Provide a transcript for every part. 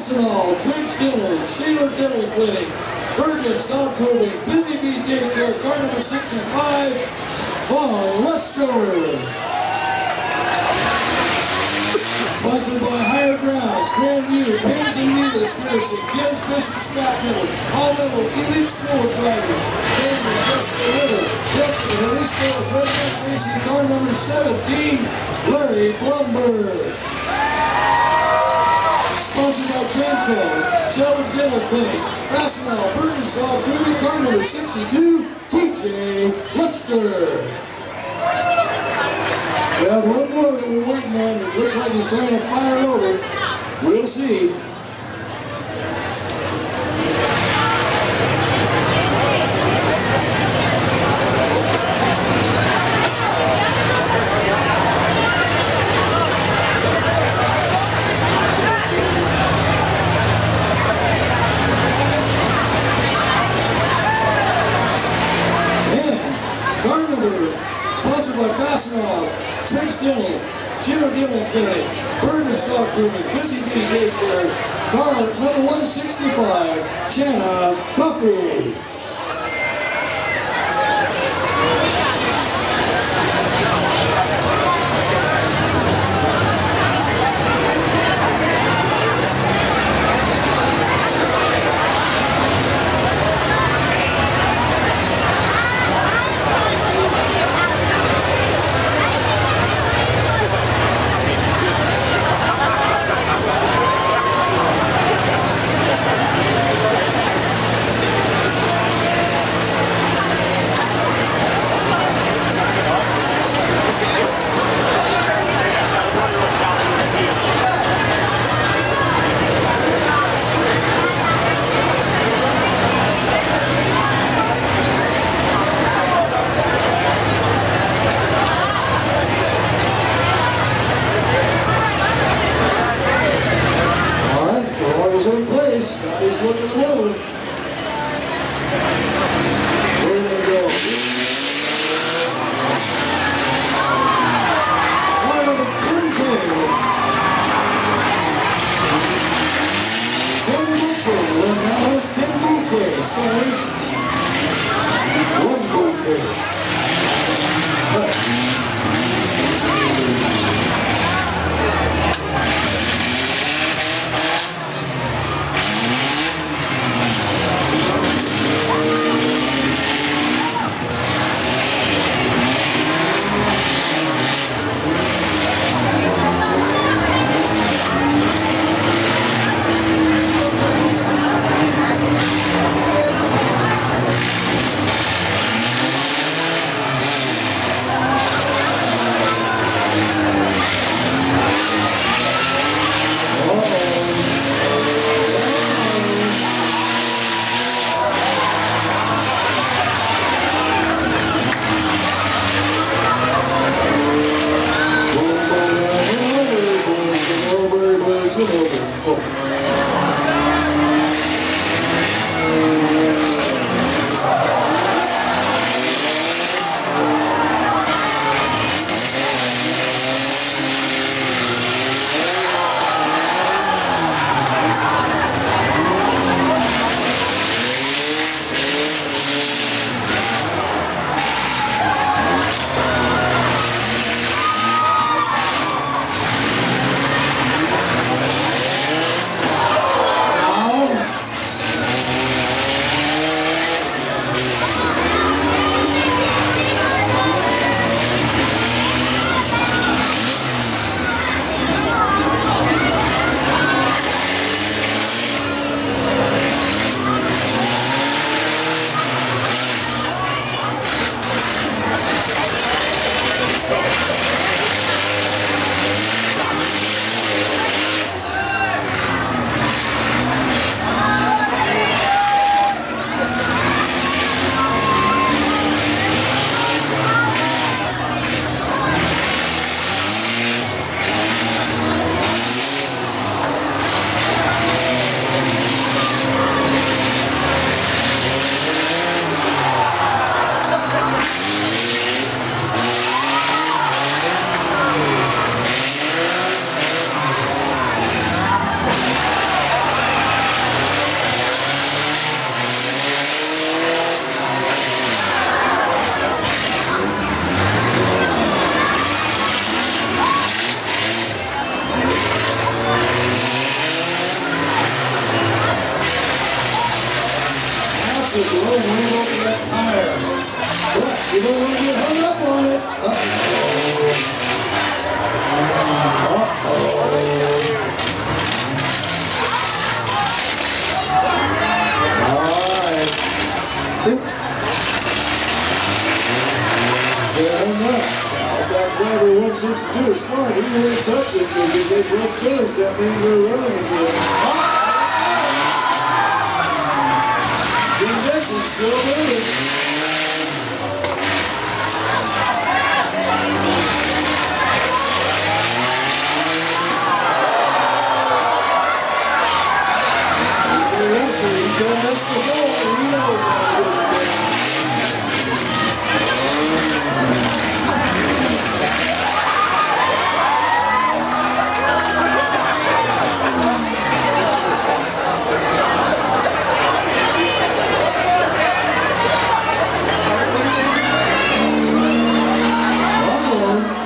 Fastenal, Trench Dental, Shaler Dental Clinic, Burgess Dog Grooming, Busy Bee Daycare, car number 65, Von Lester. Sponsored by Higher Grounds, Grandview, Pins and Needles Piercing, James Bishop Scrap Metal, All Metal, Elite School Driving, Damon, Jessica Little, Justin, Elite School, Redneck Racing, car number 17, Larry Blumberg. Sponsored by Tranco, Shelwood Dental Clinic, Fastenal, Burgess Dog Grooming, car number 62, TJ Lester. We have one more that we're waiting on. It looks like he's trying to fire it over. We'll see. And car number sponsored by Fastenal, Trench Dental, Shaler Dental Clinic, Burgess Dog Grooming, Busy Bee Daycare, car number 165, Shanna Coffey. In place, Scotty's looking them over. There they go. Out of a 10K. Ken Mitchell, $1, Ken DK, Scotty. $1 DK. to blow wind over that tire. But you don't want to get hung up on it. Alright. They're hung up. Now, Black Driver 162 is smart. He won't touch it because if they broke this, that means they're running again. Demolition's still moving. He's done this before, and he knows how to get it done.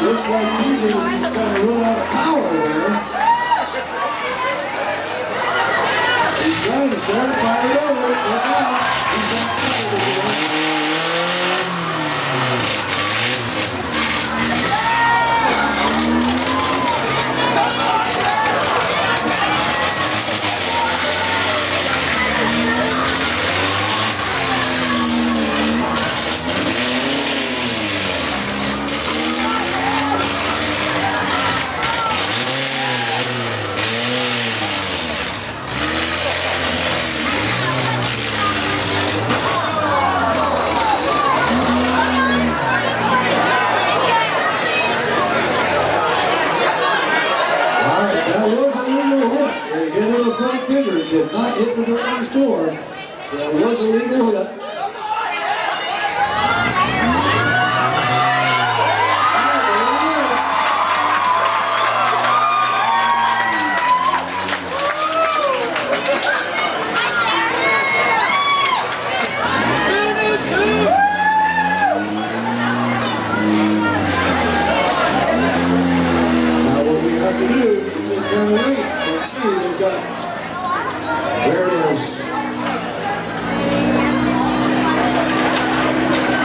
Looks like TJ's just kind of run out of power there. He's trying to start, fire it over. Look out. He's got power again. That was a legal hit. They hit in the front fender. It did not hit the driver's door. So that was a legal hit. Now what we have to do is kind of wait and see. They've got, there it is.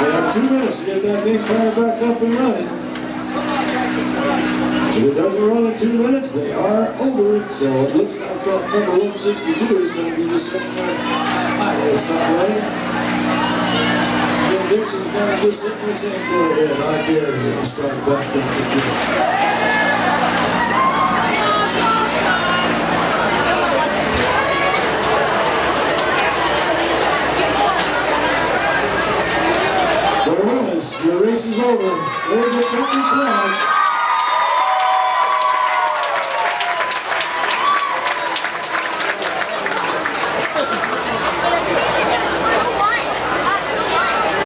They have 2 minutes to get that thing fired back up and running. If it doesn't run in 2 minutes, they are over it. So it looks like that number 162 is going to be just sitting there. It's not running. Jim Dixon's kind of just sitting there saying, go ahead, I dare you to start back up again. There it is. Your race is over. There's a checkered flag.